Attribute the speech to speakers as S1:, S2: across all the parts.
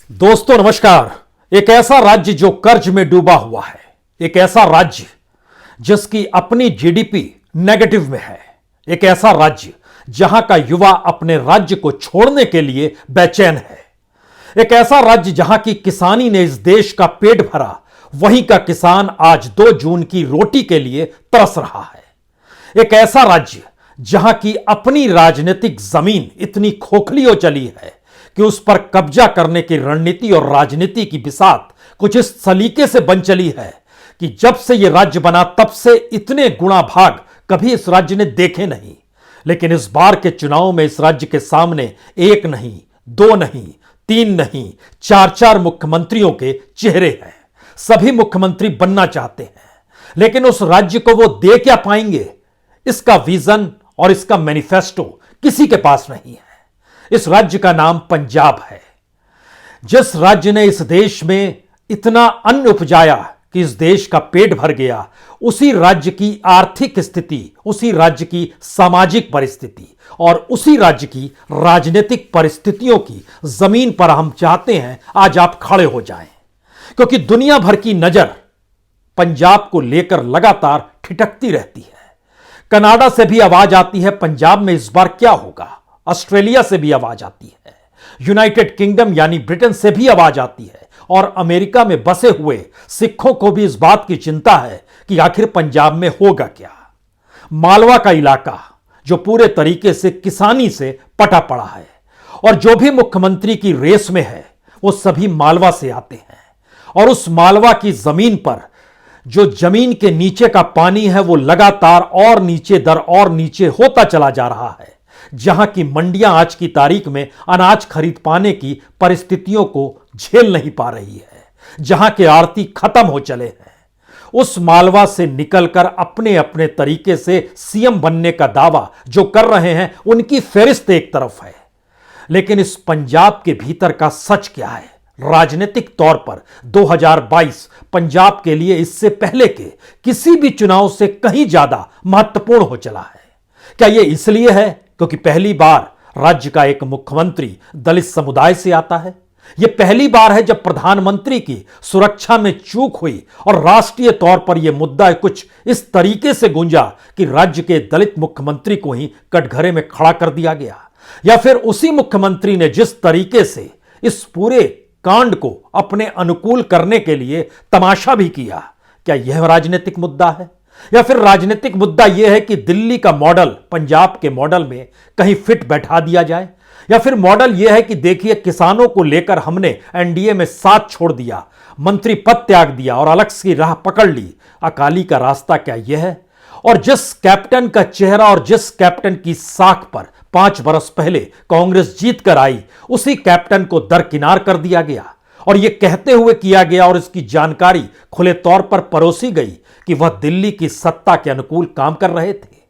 S1: दोस्तों नमस्कार। एक ऐसा राज्य जो कर्ज में डूबा हुआ है, एक ऐसा राज्य जिसकी अपनी जीडीपी नेगेटिव में है, एक ऐसा राज्य जहां का युवा अपने राज्य को छोड़ने के लिए बेचैन है, एक ऐसा राज्य जहां की किसानी ने इस देश का पेट भरा, वहीं का किसान आज 2 जून की रोटी के लिए तरस रहा है, एक ऐसा राज्य जहां की अपनी राजनीतिक जमीन इतनी खोखली हो चली है कि उस पर कब्जा करने की रणनीति और राजनीति की बिसात कुछ इस सलीके से बन चली है कि जब से यह राज्य बना तब से इतने गुणा भाग कभी इस राज्य ने देखे नहीं। लेकिन इस बार के चुनाव में इस राज्य के सामने 1 नहीं, 2 नहीं, 3 नहीं, 4 मुख्यमंत्रियों के चेहरे हैं। सभी मुख्यमंत्री बनना चाहते हैं, लेकिन उस राज्य को वो दे क्या पाएंगे, इसका विजन और इसका मैनिफेस्टो किसी के पास नहीं है। इस राज्य का नाम पंजाब है। जिस राज्य ने इस देश में इतना अन्न उपजाया कि इस देश का पेट भर गया, उसी राज्य की आर्थिक स्थिति, उसी राज्य की सामाजिक परिस्थिति और उसी राज्य की राजनीतिक परिस्थितियों की जमीन पर हम चाहते हैं आज आप खड़े हो जाएं, क्योंकि दुनिया भर की नजर पंजाब को लेकर लगातार ठिठकती रहती है। कनाडा से भी आवाज आती है पंजाब में इस बार क्या होगा, ऑस्ट्रेलिया से भी आवाज आती है, यूनाइटेड किंगडम यानी ब्रिटेन से भी आवाज आती है और अमेरिका में बसे हुए सिखों को भी इस बात की चिंता है कि आखिर पंजाब में होगा क्या। मालवा का इलाका जो पूरे तरीके से किसानी से पटा पड़ा है और जो भी मुख्यमंत्री की रेस में है वो सभी मालवा से आते हैं और उस मालवा की जमीन पर जो जमीन के नीचे का पानी है वो लगातार और नीचे दर और नीचे होता चला जा रहा है, जहां की मंडियां आज की तारीख में अनाज खरीद पाने की परिस्थितियों को झेल नहीं पा रही है, जहां के आड़ती खत्म हो चले हैं। उस मालवा से निकलकर अपने अपने तरीके से सीएम बनने का दावा जो कर रहे हैं उनकी फेरिस्त एक तरफ है, लेकिन इस पंजाब के भीतर का सच क्या है। राजनीतिक तौर पर 2022 पंजाब के लिए इससे पहले के किसी भी चुनाव से कहीं ज्यादा महत्वपूर्ण हो चला है। क्या यह इसलिए है क्योंकि पहली बार राज्य का एक मुख्यमंत्री दलित समुदाय से आता है? यह पहली बार है जब प्रधानमंत्री की सुरक्षा में चूक हुई और राष्ट्रीय तौर पर यह मुद्दा कुछ इस तरीके से गूंजा कि राज्य के दलित मुख्यमंत्री को ही कटघरे में खड़ा कर दिया गया? या फिर उसी मुख्यमंत्री ने जिस तरीके से इस पूरे कांड को अपने अनुकूल करने के लिए तमाशा भी किया, क्या यह राजनीतिक मुद्दा है? या फिर राजनीतिक मुद्दा यह है कि दिल्ली का मॉडल पंजाब के मॉडल में कहीं फिट बैठा दिया जाए? या फिर मॉडल यह है कि देखिए किसानों को लेकर हमने एनडीए में साथ छोड़ दिया, मंत्री पद त्याग दिया और अलग सी राह पकड़ ली। अकाली का रास्ता क्या यह है? और जिस कैप्टन का चेहरा और जिस कैप्टन की साख पर 5 बरस पहले कांग्रेस जीत कर आई, उसी कैप्टन को दरकिनार कर दिया गया और यह कहते हुए किया गया और इसकी जानकारी खुले तौर पर परोसी गई कि वह दिल्ली की सत्ता के अनुकूल काम कर रहे थे।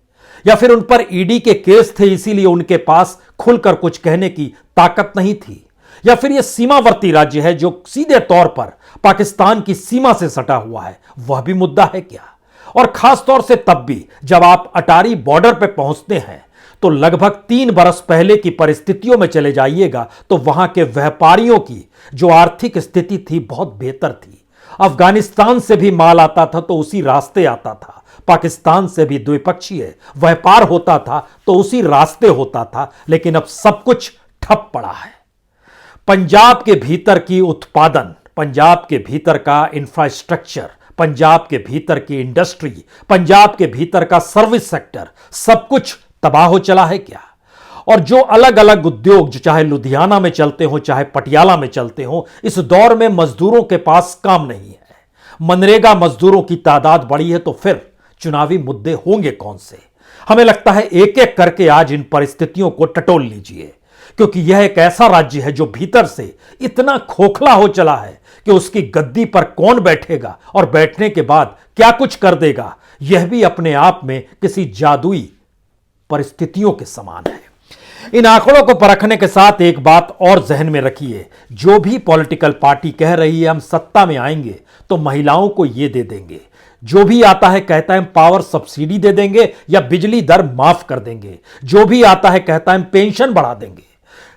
S1: या फिर उन पर ईडी के केस थे, इसीलिए उनके पास खुलकर कुछ कहने की ताकत नहीं थी। या फिर यह सीमावर्ती राज्य है जो सीधे तौर पर पाकिस्तान की सीमा से सटा हुआ है, वह भी मुद्दा है क्या? और खास तौर से तब भी जब आप अटारी बॉर्डर पर पहुंचते हैं तो लगभग 3 बरस पहले की परिस्थितियों में चले जाइएगा तो वहां के व्यापारियों की जो आर्थिक स्थिति थी बहुत बेहतर थी। अफगानिस्तान से भी माल आता था तो उसी रास्ते आता था, पाकिस्तान से भी द्विपक्षीय व्यापार होता था तो उसी रास्ते होता था, लेकिन अब सब कुछ ठप पड़ा है। पंजाब के भीतर की उत्पादन, पंजाब के भीतर का इंफ्रास्ट्रक्चर, पंजाब के भीतर की इंडस्ट्री, पंजाब के भीतर का सर्विस सेक्टर, सब कुछ तबाह हो चला है क्या? और जो अलग अलग उद्योग जो चाहे लुधियाना में चलते हो चाहे पटियाला में चलते हो, इस दौर में मजदूरों के पास काम नहीं है। मनरेगा मजदूरों की तादाद बढ़ी है तो फिर चुनावी मुद्दे होंगे कौन से? हमें लगता है एक एक करके आज इन परिस्थितियों को टटोल लीजिए, क्योंकि यह एक ऐसा राज्य है जो भीतर से इतना खोखला हो चला है कि उसकी गद्दी पर कौन बैठेगा और बैठने के बाद क्या कुछ कर देगा, यह भी अपने आप में किसी जादुई परिस्थितियों के समान है। इन आंकड़ों को परखने के साथ एक बात और जहन में रखिए, जो भी पॉलिटिकल पार्टी कह रही है हम सत्ता में आएंगे तो महिलाओं को यह दे देंगे, जो भी आता है कहता है हम पावर सब्सिडी दे देंगे या बिजली दर माफ कर देंगे, जो भी आता है कहता है हम पेंशन बढ़ा देंगे,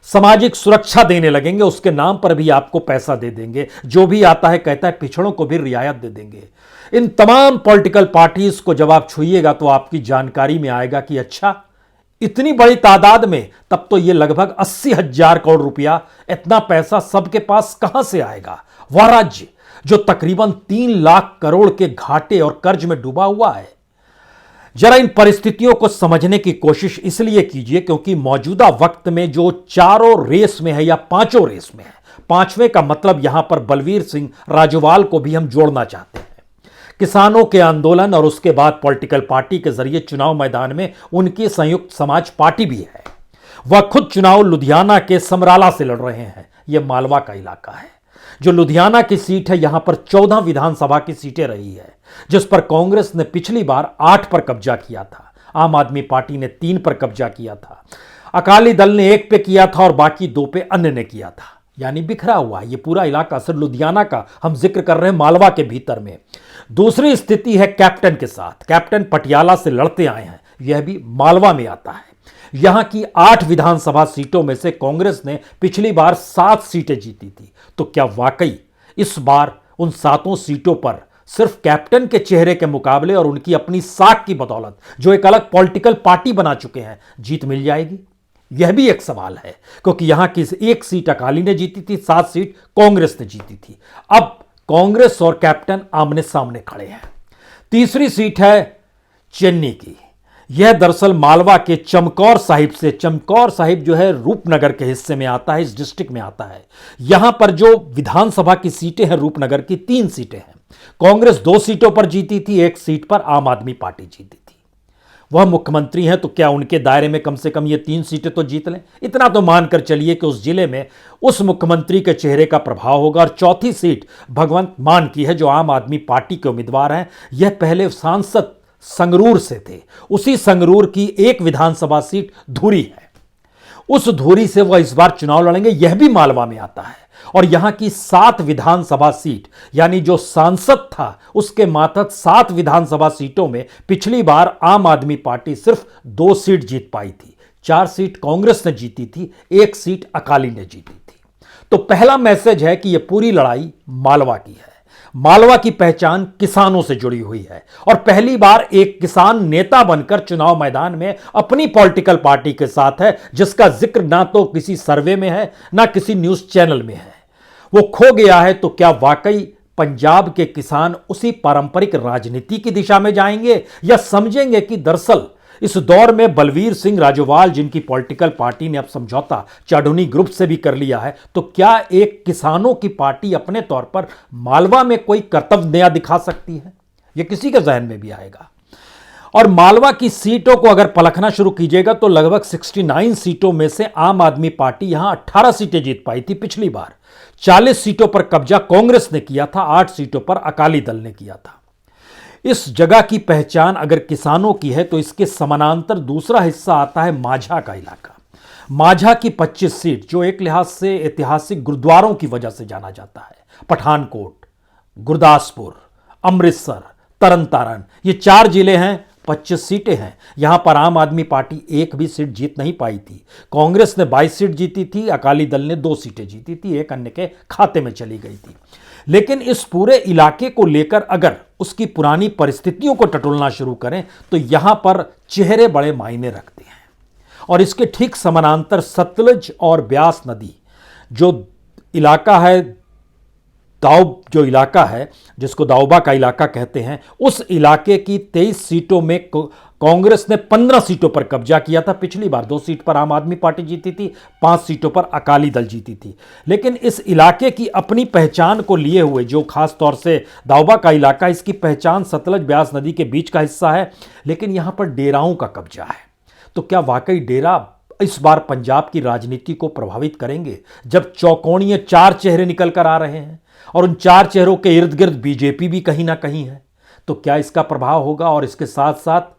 S1: सामाजिक सुरक्षा देने लगेंगे, उसके नाम पर भी आपको पैसा दे देंगे। जो भी आता है कहता है पिछड़ों को भी रियायत दे देंगे। इन तमाम पॉलिटिकल पार्टीज को जब आप छुइएगा तो आपकी जानकारी में आएगा कि अच्छा, इतनी बड़ी तादाद में, तब तो ये लगभग 80,000 करोड़ रुपया, इतना पैसा सबके पास कहां से आएगा? वह राज्य जो तकरीबन 3 लाख करोड़ के घाटे और कर्ज में डूबा हुआ है। जरा इन परिस्थितियों को समझने की कोशिश इसलिए कीजिए क्योंकि मौजूदा वक्त में जो चारों रेस में है या पांचों रेस में है, पांचवें का मतलब यहां पर बलवीर सिंह राजोवाल को भी हम जोड़ना चाहते हैं। किसानों के आंदोलन और उसके बाद पॉलिटिकल पार्टी के जरिए चुनाव मैदान में उनकी संयुक्त समाज पार्टी भी है। वह खुद चुनाव लुधियाना के समराला से लड़ रहे हैं। यह मालवा का इलाका है। जो लुधियाना की सीट है, यहां पर 14 विधानसभा की सीटें रही है, जिस पर कांग्रेस ने पिछली बार 8 पर कब्जा किया था। आम आदमी पार्टी ने 3 पर कब्जा किया था। अकाली दल ने 1 पे किया था और बाकी 2 पे अन्य ने किया था। यानी बिखरा हुआ है ये पूरा इलाका। सिर्फ लुधियाना का हम जिक्र कर रहे हैं, मालवा के भीतर में। दूसरी स्थिति है कैप्टन के साथ। कैप्टन पटियाला से लड़ते आए हैं, यह भी मालवा में आता है। यहां की 8 विधानसभा सीटों में से कांग्रेस ने पिछली बार 7 सीटें जीती थी। तो क्या वाकई इस बार उन 7 सीटों पर सिर्फ कैप्टन के चेहरे के मुकाबले और उनकी अपनी साख की बदौलत, जो एक अलग पॉलिटिकल पार्टी बना चुके हैं, जीत मिल जाएगी? यह भी एक सवाल है, क्योंकि यहां की 1 सीट अकाली ने जीती थी, 7 सीट कांग्रेस ने जीती थी। अब कांग्रेस और कैप्टन आमने सामने खड़े हैं। तीसरी सीट है चेन्नई की। यह दरअसल मालवा के चमकौर साहिब से, चमकौर साहिब जो है रूपनगर के हिस्से में आता है, इस डिस्ट्रिक्ट में आता है। यहां पर जो विधानसभा की सीटें हैं रूपनगर की, 3 सीटें हैं। कांग्रेस 2 सीटों पर जीती थी, 1 सीट पर आम आदमी पार्टी जीती थी। वह मुख्यमंत्री हैं, तो क्या उनके दायरे में कम से कम ये 3 सीटें तो जीत लें? इतना तो मानकर चलिए कि उस जिले में उस मुख्यमंत्री के चेहरे का प्रभाव होगा। और चौथी सीट भगवंत मान की है, जो आम आदमी पार्टी के उम्मीदवार हैं। यह पहले सांसद संगरूर से थे। उसी संगरूर की 1 विधानसभा सीट धुरी है। उस धुरी से वह इस बार चुनाव लड़ेंगे। यह भी मालवा में आता है। और यहां की 7 विधानसभा सीट, यानी जो सांसद था उसके मातहत 7 विधानसभा सीटों में पिछली बार आम आदमी पार्टी सिर्फ 2 सीट जीत पाई थी। 4 सीट कांग्रेस ने जीती थी, 1 सीट अकाली ने जीती थी। तो पहला मैसेज है कि यह पूरी लड़ाई मालवा की है। मालवा की पहचान किसानों से जुड़ी हुई है और पहली बार एक किसान नेता बनकर चुनाव मैदान में अपनी पॉलिटिकल पार्टी के साथ है, जिसका जिक्र ना तो किसी सर्वे में है ना किसी न्यूज चैनल में है। वो खो गया है। तो क्या वाकई पंजाब के किसान उसी पारंपरिक राजनीति की दिशा में जाएंगे या समझेंगे कि दरअसल इस दौर में बलवीर सिंह राजोवाल, जिनकी पॉलिटिकल पार्टी ने अब समझौता चाडुनी ग्रुप से भी कर लिया है, तो क्या एक किसानों की पार्टी अपने तौर पर मालवा में कोई कर्तव्य नया दिखा सकती है? यह किसी के जहन में भी आएगा। और मालवा की सीटों को अगर पलखना शुरू कीजिएगा तो लगभग 69 सीटों में से आम आदमी पार्टी यहां 18 सीटें जीत पाई थी पिछली बार। 40 सीटों पर कब्जा कांग्रेस ने किया था, 8 सीटों पर अकाली दल ने किया था। इस जगह की पहचान अगर किसानों की है तो इसके समानांतर दूसरा हिस्सा आता है माझा का इलाका। माझा की 25 सीट, जो एक लिहाज से ऐतिहासिक गुरुद्वारों की वजह से जाना जाता है। पठानकोट, गुरदासपुर, अमृतसर, तरन तारण, ये 4 जिले हैं, 25 सीटें हैं। यहां पर आम आदमी पार्टी 1 भी सीट जीत नहीं पाई थी। कांग्रेस ने 22 सीट जीती थी, अकाली दल ने 2 सीटें जीती थी, 1 अन्य के खाते में चली गई थी। लेकिन इस पूरे इलाके को लेकर अगर उसकी पुरानी परिस्थितियों को टटोलना शुरू करें तो यहां पर चेहरे बड़े मायने रखते हैं। और इसके ठीक समानांतर सतलज और ब्यास नदी, जो इलाका है, जो इलाका है जिसको दाऊबा का इलाका कहते हैं, उस इलाके की 23 सीटों में कांग्रेस ने 15 सीटों पर कब्जा किया था पिछली बार। 2 सीट पर आम आदमी पार्टी जीती थी, 5 सीटों पर अकाली दल जीती थी। लेकिन इस इलाके की अपनी पहचान को लिए हुए, जो खास तौर से दाऊबा का इलाका, इसकी पहचान सतलज ब्यास नदी के बीच का हिस्सा है, लेकिन यहां पर डेराओं का कब्जा है। तो क्या वाकई डेरा इस बार पंजाब की राजनीति को प्रभावित करेंगे, जब चौकोणीय 4 चेहरे निकल कर आ रहे हैं और उन 4 चेहरों के इर्द गिर्द बीजेपी भी कहीं ना कहीं है? तो क्या इसका प्रभाव होगा? और इसके साथ साथ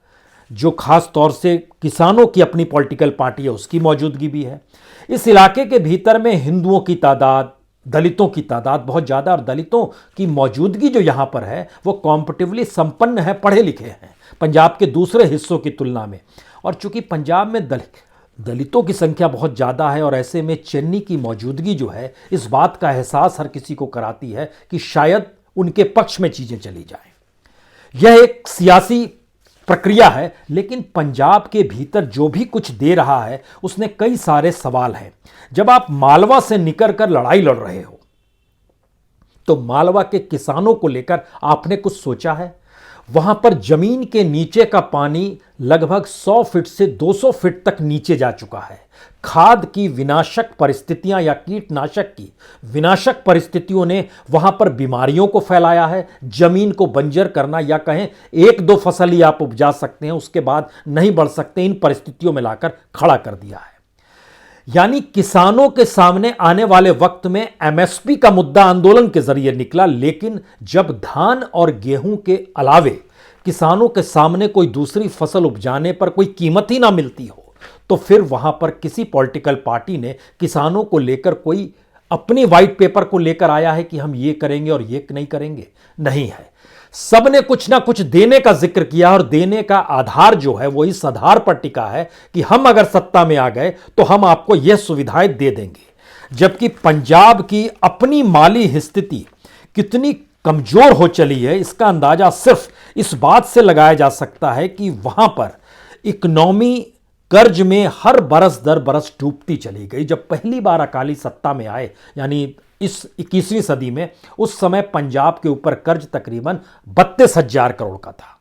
S1: जो खास तौर से किसानों की अपनी पॉलिटिकल पार्टी है, उसकी मौजूदगी भी है। इस इलाके के भीतर में हिंदुओं की तादाद, दलितों की तादाद बहुत ज़्यादा, और दलितों की मौजूदगी जो यहाँ पर है वो कॉम्पिटिटिवली संपन्न है, पढ़े लिखे हैं पंजाब के दूसरे हिस्सों की तुलना में। और चूंकि पंजाब में दलितों की संख्या बहुत ज़्यादा है और ऐसे में चेन्नई की मौजूदगी जो है इस बात का एहसास हर किसी को कराती है कि शायद उनके पक्ष में चीज़ें चली जाएं। यह एक सियासी प्रक्रिया है, लेकिन पंजाब के भीतर जो भी कुछ दे रहा है उसने कई सारे सवाल हैं। जब आप मालवा से निकल कर लड़ाई लड़ रहे हो तो मालवा के किसानों को लेकर आपने कुछ सोचा है? वहां पर जमीन के नीचे का पानी लगभग 100 फीट से 200 फीट तक नीचे जा चुका है। खाद की विनाशक परिस्थितियां या कीटनाशक की विनाशक परिस्थितियों ने वहां पर बीमारियों को फैलाया है। जमीन को बंजर करना, या कहें एक दो फसल ही आप उपजा सकते हैं, उसके बाद नहीं बढ़ सकते, इन परिस्थितियों में लाकर खड़ा कर दिया है। यानी किसानों के सामने आने वाले वक्त में एमएसपी का मुद्दा आंदोलन के जरिए निकला, लेकिन जब धान और गेहूं के अलावे किसानों के सामने कोई दूसरी फसल उपजाने पर कोई कीमत ही ना मिलती हो, तो फिर वहां पर किसी पॉलिटिकल पार्टी ने किसानों को लेकर कोई अपनी वाइट पेपर को लेकर आया है कि हम ये करेंगे और ये नहीं करेंगे? नहीं है। सबने कुछ ना कुछ देने का जिक्र किया और देने का आधार जो है वो इस आधार पर टिका है कि हम अगर सत्ता में आ गए तो हम आपको यह सुविधाएं दे देंगे। जबकि पंजाब की अपनी माली स्थिति कितनी कमजोर हो चली है इसका अंदाजा सिर्फ इस बात से लगाया जा सकता है कि वहां पर इकोनॉमी कर्ज में हर बरस दर बरस डूबती चली गई। जब पहली बार अकाली सत्ता में आए, यानी इस 21वीं सदी में, उस समय पंजाब के ऊपर कर्ज तकरीबन 32,000 करोड़ का था।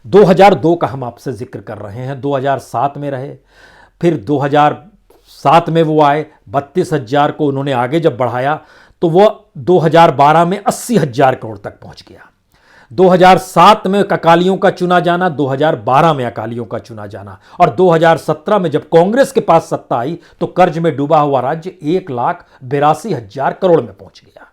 S1: 2002 का हम आपसे जिक्र कर रहे हैं, 2007 में रहे, फिर 2007 में वो आए, 32,000 को उन्होंने आगे जब बढ़ाया तो वो 2012 में 80,000 करोड़ तक पहुंच गया। 2007 में अकालियों का चुना जाना, 2012 में अकालियों का चुना जाना, और 2017 में जब कांग्रेस के पास सत्ता आई तो कर्ज में डूबा हुआ राज्य 1,82,000 करोड़ में पहुंच गया।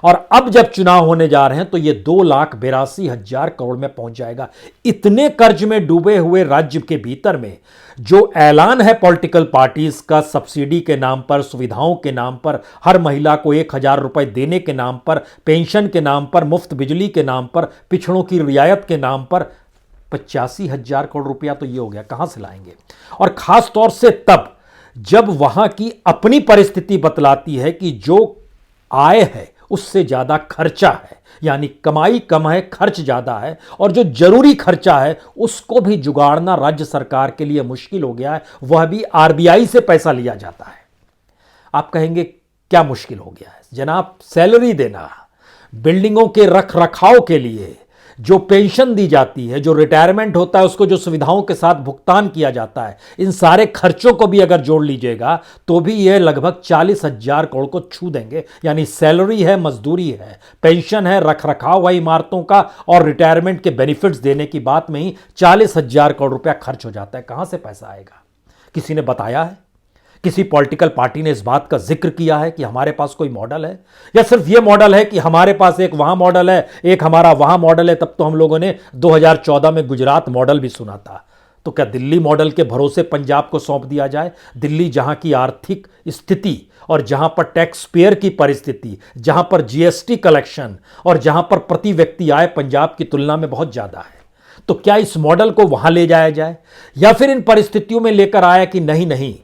S1: और अब जब चुनाव होने जा रहे हैं तो यह 2,82,000 करोड़ में पहुंच जाएगा। इतने कर्ज में डूबे हुए राज्य के भीतर में जो ऐलान है पॉलिटिकल पार्टीज का, सब्सिडी के नाम पर, सुविधाओं के नाम पर, हर महिला को 1,000 रुपए देने के नाम पर, पेंशन के नाम पर, मुफ्त बिजली के नाम पर, पिछड़ों की रियायत के नाम पर, 85,000 करोड़ रुपया तो ये हो गया, कहां से लाएंगे? और खास तौर से तब जब वहां की अपनी परिस्थिति बतलाती है कि जो आय है उससे ज्यादा खर्चा है, यानी कमाई कम है, खर्च ज्यादा है, और जो जरूरी खर्चा है उसको भी जुगाड़ना राज्य सरकार के लिए मुश्किल हो गया है। वह भी आरबीआई से पैसा लिया जाता है। आप कहेंगे क्या मुश्किल हो गया है? जनाब, सैलरी देना, बिल्डिंगों के रख रखाव के लिए जो पेंशन दी जाती है, जो रिटायरमेंट होता है उसको जो सुविधाओं के साथ भुगतान किया जाता है, इन सारे खर्चों को भी अगर जोड़ लीजिएगा तो भी यह लगभग 40,000 करोड़ को छू देंगे। यानी सैलरी है, मजदूरी है, पेंशन है, रख रखाव है इमारतों का, और रिटायरमेंट के बेनिफिट्स देने की बात में ही 40,000 करोड़ रुपया खर्च हो जाता है। कहां से पैसा आएगा? किसी ने बताया है? किसी पॉलिटिकल पार्टी ने इस बात का जिक्र किया है कि हमारे पास कोई मॉडल है? या सिर्फ यह मॉडल है कि हमारे पास एक वहां मॉडल है, एक हमारा वहां मॉडल है? तब तो हम लोगों ने 2014 में गुजरात मॉडल भी सुना था। तो क्या दिल्ली मॉडल के भरोसे पंजाब को सौंप दिया जाए? दिल्ली जहां की आर्थिक स्थिति और जहां पर टैक्स पेयर की परिस्थिति, जहां पर जीएसटी कलेक्शन और जहां पर प्रति व्यक्ति आय पंजाब की तुलना में बहुत ज्यादा है, तो क्या इस मॉडल को वहां ले जाया जाए? या फिर इन परिस्थितियों में लेकर आया कि नहीं नहीं,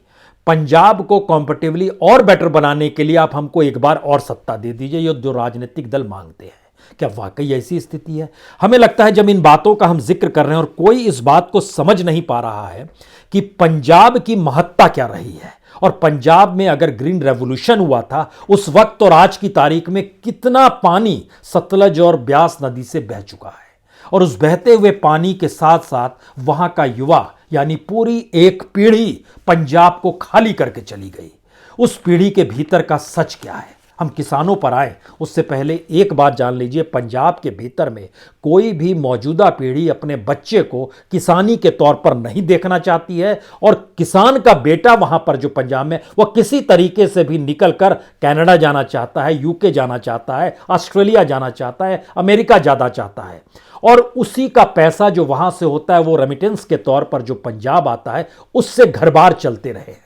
S1: पंजाब को कॉम्पिटिटिवली और बेटर बनाने के लिए आप हमको एक बार और सत्ता दे दीजिए, ये जो राजनीतिक दल मांगते हैं? क्या वाकई ऐसी स्थिति है? हमें लगता है जब इन बातों का हम जिक्र कर रहे हैं और कोई इस बात को समझ नहीं पा रहा है कि पंजाब की महत्ता क्या रही है, और पंजाब में अगर ग्रीन रेवोल्यूशन हुआ था उस वक्त और आज की तारीख में कितना पानी सतलज और ब्यास नदी से बह चुका है, और उस बहते हुए पानी के साथ साथ वहां का युवा, यानी पूरी एक पीढ़ी पंजाब को खाली करके चली गई। उस पीढ़ी के भीतर का सच क्या है? हम किसानों पर आए उससे पहले एक बात जान लीजिए, पंजाब के भीतर में कोई भी मौजूदा पीढ़ी अपने बच्चे को किसानी के तौर पर नहीं देखना चाहती है, और किसान का बेटा वहां पर जो पंजाब में, वह किसी तरीके से भी निकलकर कनाडा जाना चाहता है, यूके जाना चाहता है, ऑस्ट्रेलिया जाना चाहता है, अमेरिका जाना चाहता है, और उसी का पैसा जो वहां से होता है वो रेमिटेंस के तौर पर जो पंजाब आता है उससे घर बार चलते रहे हैं।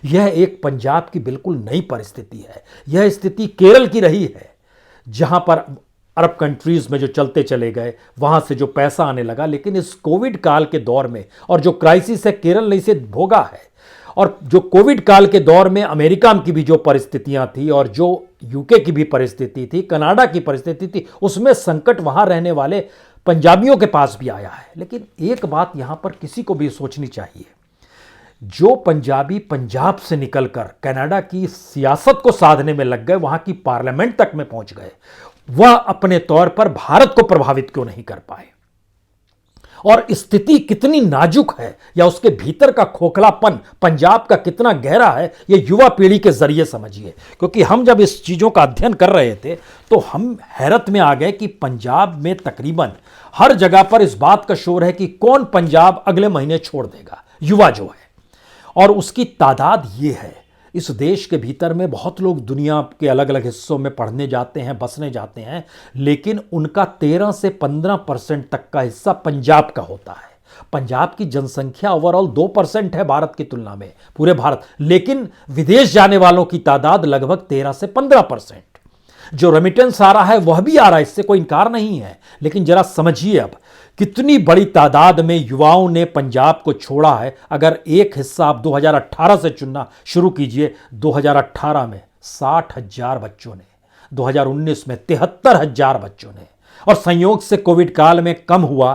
S1: यह एक पंजाब की बिल्कुल नई परिस्थिति है। यह स्थिति केरल की रही है, जहां पर अरब कंट्रीज में जो चलते चले गए वहां से जो पैसा आने लगा, लेकिन इस कोविड काल के दौर में और जो क्राइसिस है केरल ने इसे भोगा है, और जो कोविड काल के दौर में अमेरिका की भी जो परिस्थितियां थी और जो यूके की भी परिस्थिति थी, कनाडा की परिस्थिति थी, उसमें संकट वहां रहने वाले पंजाबियों के पास भी आया है। लेकिन एक बात यहां पर किसी को भी सोचनी चाहिए, जो पंजाबी पंजाब से निकलकर कनाडा की सियासत को साधने में लग गए, वहां की पार्लियामेंट तक में पहुंच गए, वह अपने तौर पर भारत को प्रभावित क्यों नहीं कर पाए? और स्थिति कितनी नाजुक है या उसके भीतर का खोखलापन पंजाब का कितना गहरा है, यह युवा पीढ़ी के जरिए समझिए। क्योंकि हम जब इस चीजों का अध्ययन कर रहे थे तो हम हैरत में आ गए कि पंजाब में तकरीबन हर जगह पर इस बात का शोर है कि कौन पंजाब अगले महीने छोड़ देगा, युवा जो है। और उसकी तादाद ये है, इस देश के भीतर में बहुत लोग दुनिया के अलग अलग हिस्सों में पढ़ने जाते हैं, बसने जाते हैं, लेकिन उनका 13 से 15% तक का हिस्सा पंजाब का होता है। पंजाब की जनसंख्या ओवरऑल 2% है भारत की तुलना में, पूरे भारत, लेकिन विदेश जाने वालों की तादाद लगभग 13 से 15%। जो रेमिटेंस आ रहा है वह भी आ रहा है, इससे कोई इनकार नहीं है। लेकिन जरा समझिए अब कितनी बड़ी तादाद में युवाओं ने पंजाब को छोड़ा है। अगर एक हिस्सा आप 2018 से चुनना शुरू कीजिए, 2018 में 60,000 बच्चों ने, 2019 में 73,000 बच्चों ने, और संयोग से कोविड काल में कम हुआ,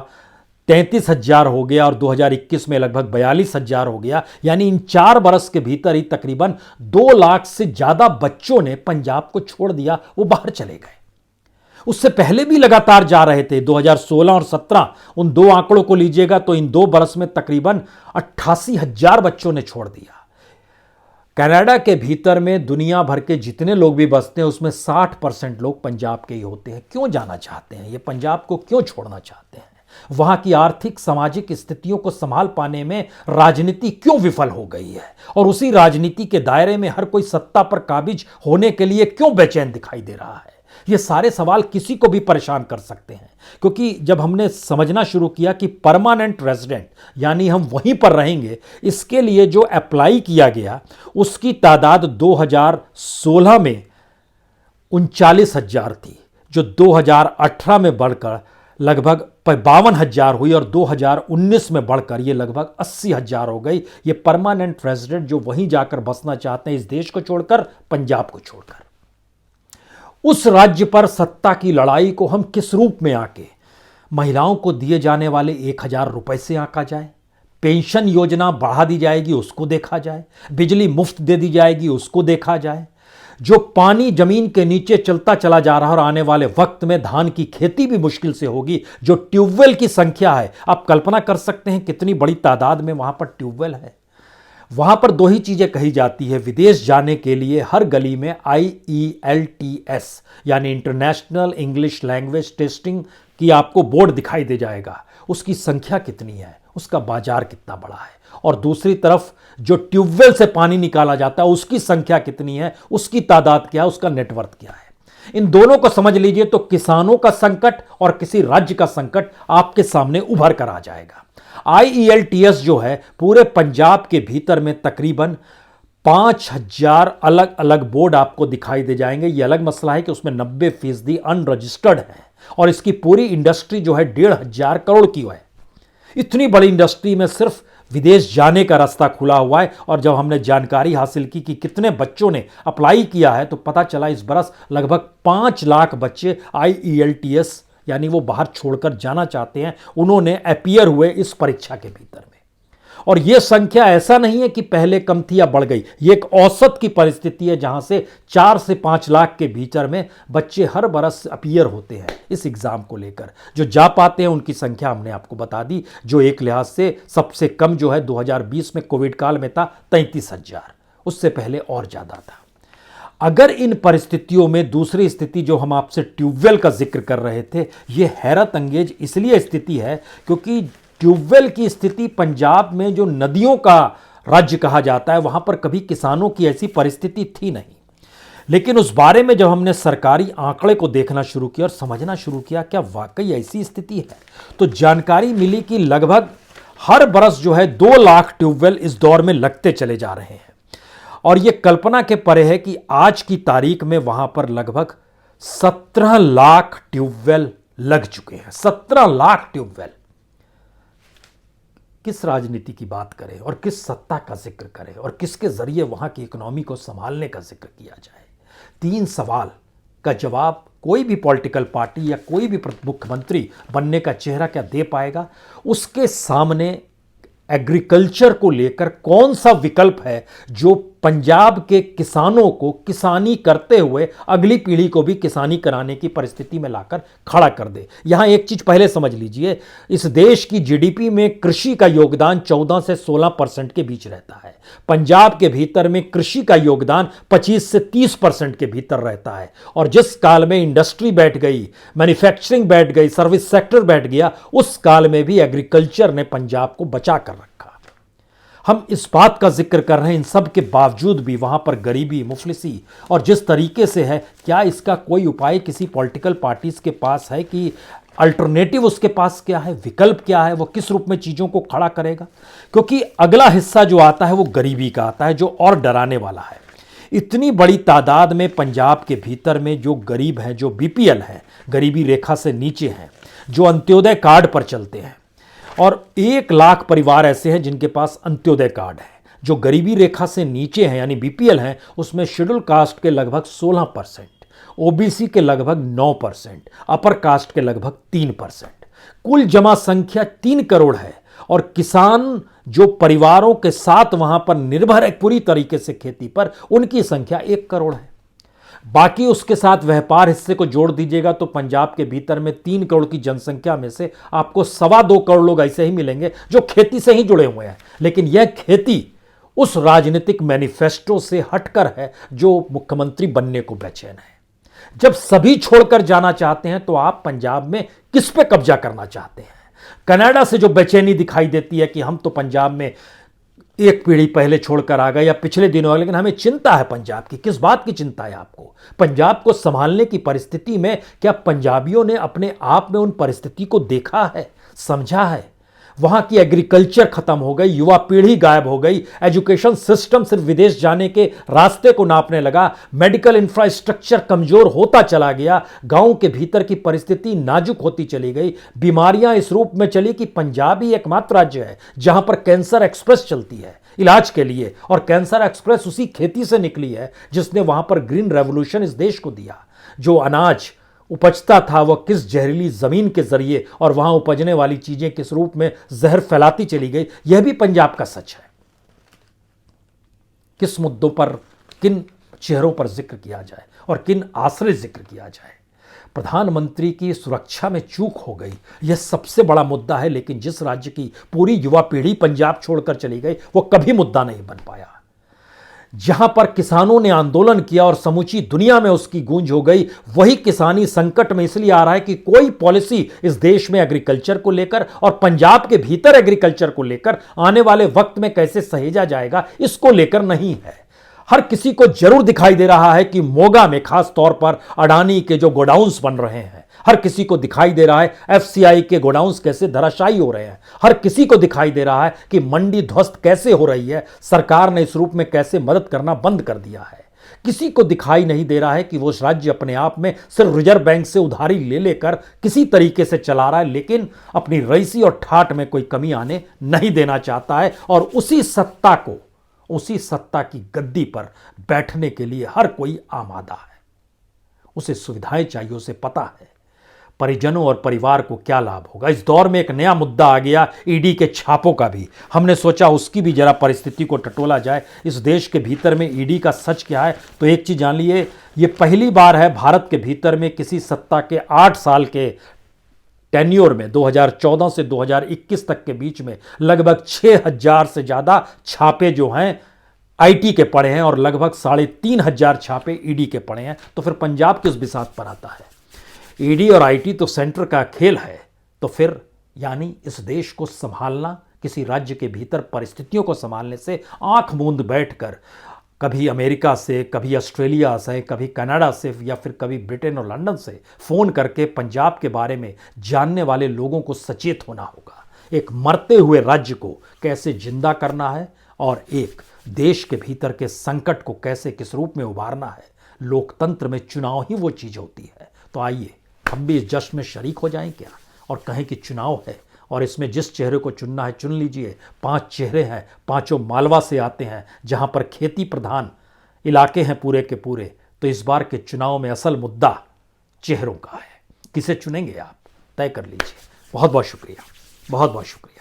S1: 33,000 हो गया, और 2021 में लगभग 42,000 हो गया। यानी इन 4 बरस के भीतर ही तकरीबन 2 लाख से ज्यादा बच्चों ने पंजाब को छोड़ दिया, वो बाहर चले गए। उससे पहले भी लगातार जा रहे थे, 2016 और 17, उन दो आंकड़ों को लीजिएगा तो इन 2 बरस में तकरीबन 88,000 बच्चों ने छोड़ दिया। कनाडा के भीतर में दुनिया भर के जितने लोग भी बसते हैं उसमें 60% लोग पंजाब के ही होते हैं। क्यों जाना चाहते हैं ये, पंजाब को क्यों छोड़ना चाहते हैं? वहां की आर्थिक सामाजिक स्थितियों को संभाल पाने में राजनीति क्यों विफल हो गई है, और उसी राजनीति के दायरे में हर कोई सत्ता पर काबिज होने के लिए क्यों बेचैन दिखाई दे रहा है? ये सारे सवाल किसी को भी परेशान कर सकते हैं। क्योंकि जब हमने समझना शुरू किया कि परमानेंट रेजिडेंट यानी हम वहीं पर रहेंगे, इसके लिए जो अप्लाई किया गया उसकी तादाद 2016 में 39,000 थी, जो 2018 में बढ़कर लगभग 52,000 हुई, और 2019 में बढ़कर ये लगभग 80,000 हो गई। ये परमानेंट रेजिडेंट जो वहीं जाकर बसना चाहते हैं, इस देश को छोड़कर, पंजाब को छोड़कर। उस राज्य पर सत्ता की लड़ाई को हम किस रूप में आके महिलाओं को दिए जाने वाले 1,000 रुपए से आंका जाए, पेंशन योजना बढ़ा दी जाएगी उसको देखा जाए, बिजली मुफ्त दे दी जाएगी उसको देखा जाए, जो पानी जमीन के नीचे चलता चला जा रहा है और आने वाले वक्त में धान की खेती भी मुश्किल से होगी, जो ट्यूबवेल की संख्या है, आप कल्पना कर सकते हैं कितनी बड़ी तादाद में वहां पर ट्यूबवेल है। वहां पर 2 ही चीजें कही जाती है, विदेश जाने के लिए हर गली में IELTS यानी इंटरनेशनल इंग्लिश लैंग्वेज टेस्टिंग की आपको बोर्ड दिखाई दे जाएगा। उसकी संख्या कितनी है, उसका बाजार कितना बड़ा है, और दूसरी तरफ जो ट्यूबवेल से पानी निकाला जाता है उसकी संख्या कितनी है, उसकी तादाद क्या है, उसका नेटवर्क क्या है। इन दोनों को समझ लीजिए तो किसानों का संकट और किसी राज्य का संकट आपके सामने उभर कर आ जाएगा। IELTS जो है पूरे पंजाब के भीतर में तकरीबन 5,000 अलग अलग बोर्ड आपको दिखाई दे जाएंगे। यह अलग मसला है कि उसमें 90% अनरजिस्टर्ड है, और इसकी पूरी इंडस्ट्री जो है 1,500 करोड़ की है। इतनी बड़ी इंडस्ट्री में सिर्फ विदेश जाने का रास्ता खुला हुआ है। और जब हमने जानकारी हासिल की कि कितने बच्चों ने अप्लाई किया है तो पता चला इस बरस लगभग 5 लाख बच्चे IELTS यानी वो बाहर छोड़कर जाना चाहते हैं, उन्होंने अपीयर हुए इस परीक्षा के भीतर में। और यह संख्या ऐसा नहीं है कि पहले कम थी या बढ़ गई, यह एक औसत की परिस्थिति है जहां से 4 से 5 लाख के भीतर में बच्चे हर बरस अपीयर होते हैं इस एग्जाम को लेकर। जो जा पाते हैं उनकी संख्या हमने आपको बता दी, जो एक लिहाज से सबसे कम जो है 2020 में कोविड काल में था 33,000, उससे पहले और ज्यादा था। अगर इन परिस्थितियों में दूसरी स्थिति जो हम आपसे ट्यूबवेल का जिक्र कर रहे थे, यह हैरत अंगेज इसलिए स्थिति है क्योंकि ट्यूबवेल की स्थिति पंजाब में जो नदियों का राज्य कहा जाता है वहां पर कभी किसानों की ऐसी परिस्थिति थी नहीं। लेकिन उस बारे में जब हमने सरकारी आंकड़े को देखना शुरू किया और समझना शुरू किया क्या वाकई ऐसी स्थिति है, तो जानकारी मिली कि लगभग हर बरस जो है 2 लाख ट्यूबवेल इस दौर में लगते चले जा रहे हैं। और यह कल्पना के परे है कि आज की तारीख में वहां पर लगभग 17 लाख ट्यूबवेल लग चुके हैं। 17 लाख ट्यूबवेल। किस राजनीति की बात करें और किस सत्ता का जिक्र करें और किसके जरिए वहां की इकोनॉमी को संभालने का जिक्र किया जाए? 3 सवाल का जवाब कोई भी पॉलिटिकल पार्टी या कोई भी मुख्यमंत्री बनने का चेहरा क्या दे पाएगा? उसके सामने एग्रीकल्चर को लेकर कौन सा विकल्प है जो पंजाब के किसानों को किसानी करते हुए अगली पीढ़ी को भी किसानी कराने की परिस्थिति में लाकर खड़ा कर दे? यहां एक चीज पहले समझ लीजिए, इस देश की जीडीपी में कृषि का योगदान 14 से 16% के बीच रहता है। पंजाब के भीतर में कृषि का योगदान 25 से 30% के भीतर रहता है। और जिस काल में इंडस्ट्री बैठ गई, मैन्युफैक्चरिंग बैठ गई, सर्विस सेक्टर बैठ गया, उस काल में भी एग्रीकल्चर ने पंजाब को बचा कर रखा। हम इस बात का जिक्र कर रहे हैं, इन सब के बावजूद भी वहां पर गरीबी, मुफलिसी और जिस तरीके से है, क्या इसका कोई उपाय किसी पॉलिटिकल पार्टीज के पास है कि अल्टरनेटिव उसके पास क्या है, विकल्प क्या है, वो किस रूप में चीजों को खड़ा करेगा? क्योंकि अगला हिस्सा जो आता है वो गरीबी का आता है, जो और डराने वाला है। इतनी बड़ी तादाद में पंजाब के भीतर में जो गरीब हैं, जो बीपीएल हैं, गरीबी रेखा से नीचे हैं, जो अंत्योदय कार्ड पर चलते हैं, और 1 लाख परिवार ऐसे हैं जिनके पास अंत्योदय कार्ड है। जो गरीबी रेखा से नीचे हैं यानी बीपीएल हैं, उसमें शेड्यूल कास्ट के लगभग 16%, ओबीसी के लगभग 9%, अपर कास्ट के लगभग 3%। कुल जमा संख्या 3 करोड़ है। और किसान जो परिवारों के साथ वहां पर निर्भर है पूरी तरीके से खेती पर, उनकी संख्या 1 करोड़ है। बाकी उसके साथ व्यापार हिस्से को जोड़ दीजिएगा तो पंजाब के भीतर में 3 करोड़ की जनसंख्या में से आपको 2.25 करोड़ लोग ऐसे ही मिलेंगे जो खेती से ही जुड़े हुए हैं। लेकिन यह खेती उस राजनीतिक मैनिफेस्टो से हटकर है जो मुख्यमंत्री बनने को बेचैन है। जब सभी छोड़कर जाना चाहते हैं तो आप पंजाब में किस पे कब्जा करना चाहते हैं? कनाडा से जो बेचैनी दिखाई देती है कि हम तो पंजाब में एक पीढ़ी पहले छोड़कर आ गए या पिछले दिनों, लेकिन हमें चिंता है पंजाब की। किस बात की चिंता है आपको? पंजाब को संभालने की परिस्थिति में क्या पंजाबियों ने अपने आप में उन परिस्थिति को देखा है, समझा है? वहां की एग्रीकल्चर खत्म हो गई, युवा पीढ़ी गायब हो गई, एजुकेशन सिस्टम सिर्फ विदेश जाने के रास्ते को नापने लगा, मेडिकल इंफ्रास्ट्रक्चर कमजोर होता चला गया, गांव के भीतर की परिस्थिति नाजुक होती चली गई, बीमारियां इस रूप में चली कि पंजाब ही एकमात्र राज्य है जहां पर कैंसर एक्सप्रेस चलती है इलाज के लिए। और कैंसर एक्सप्रेस उसी खेती से निकली है जिसने वहां पर ग्रीन रेवोल्यूशन इस देश को दिया। जो अनाज उपजता था वह किस जहरीली जमीन के जरिए और वहां उपजने वाली चीजें किस रूप में जहर फैलाती चली गई, यह भी पंजाब का सच है। किस मुद्दों पर, किन चेहरों पर जिक्र किया जाए और किन आश्रय जिक्र किया जाए? प्रधानमंत्री की सुरक्षा में चूक हो गई, यह सबसे बड़ा मुद्दा है। लेकिन जिस राज्य की पूरी युवा पीढ़ी पंजाब छोड़कर चली गई, वो कभी मुद्दा नहीं बन पाया। जहां पर किसानों ने आंदोलन किया और समूची दुनिया में उसकी गूंज हो गई, वही किसानी संकट में इसलिए आ रहा है कि कोई पॉलिसी इस देश में एग्रीकल्चर को लेकर और पंजाब के भीतर एग्रीकल्चर को लेकर आने वाले वक्त में कैसे सहेजा जाएगा, इसको लेकर नहीं है। हर किसी को जरूर दिखाई दे रहा है कि मोगा में खास तौर पर अडानी के जो गोडाउन्स बन रहे हैं, हर किसी को दिखाई दे रहा है एफसीआई के गोडाउन्स कैसे धराशायी हो रहे हैं, हर किसी को दिखाई दे रहा है कि मंडी ध्वस्त कैसे हो रही है, सरकार ने इस रूप में कैसे मदद करना बंद कर दिया है। किसी को दिखाई नहीं दे रहा है कि वो राज्य अपने आप में सिर्फ रिजर्व बैंक से उधारी ले लेकर किसी तरीके से चला रहा है, लेकिन अपनी रईसी और ठाठ में कोई कमी आने नहीं देना चाहता है। और उसी सत्ता की गद्दी पर बैठने के लिए हर कोई आमादा है। उसे सुविधाएं चाहिए, उसे पता है परिजनों और परिवार को क्या लाभ होगा। इस दौर में एक नया मुद्दा आ गया, ईडी के छापों का भी। हमने सोचा उसकी भी जरा परिस्थिति को टटोला जाए। इस देश के भीतर में ईडी का सच क्या है, तो एक चीज जान लीजिए, ये पहली बार है भारत के भीतर में किसी सत्ता के 8 साल के टेन्योर में 2014 से 2021 तक के बीच में लगभग 6000 से ज्यादा छापे जो हैं आईटी के पड़े हैं और लगभग 3500 छापे ईडी के पड़े हैं। तो फिर पंजाब किस बिसात पर आता है? ईडी और आईटी तो सेंटर का खेल है। तो फिर यानी इस देश को संभालना, किसी राज्य के भीतर परिस्थितियों को संभालने से आंख मूंद बैठकर कभी अमेरिका से, कभी ऑस्ट्रेलिया से, कभी कनाडा से या फिर कभी ब्रिटेन और लंदन से फोन करके पंजाब के बारे में जानने वाले लोगों को सचेत होना होगा। एक मरते हुए राज्य को कैसे जिंदा करना है और एक देश के भीतर के संकट को कैसे किस रूप में उभारना है। लोकतंत्र में चुनाव ही वो चीज होती है। तो आइए हम भी इस जश्न में शरीक हो जाएं क्या और कहें कि चुनाव है और इसमें जिस चेहरे को चुनना है चुन लीजिए। 5 चेहरे हैं, पांचों मालवा से आते हैं, जहां पर खेती प्रधान इलाके हैं पूरे के पूरे। तो इस बार के चुनाव में असल मुद्दा चेहरों का है। किसे चुनेंगे आप, तय कर लीजिए। बहुत बहुत शुक्रिया, बहुत बहुत शुक्रिया।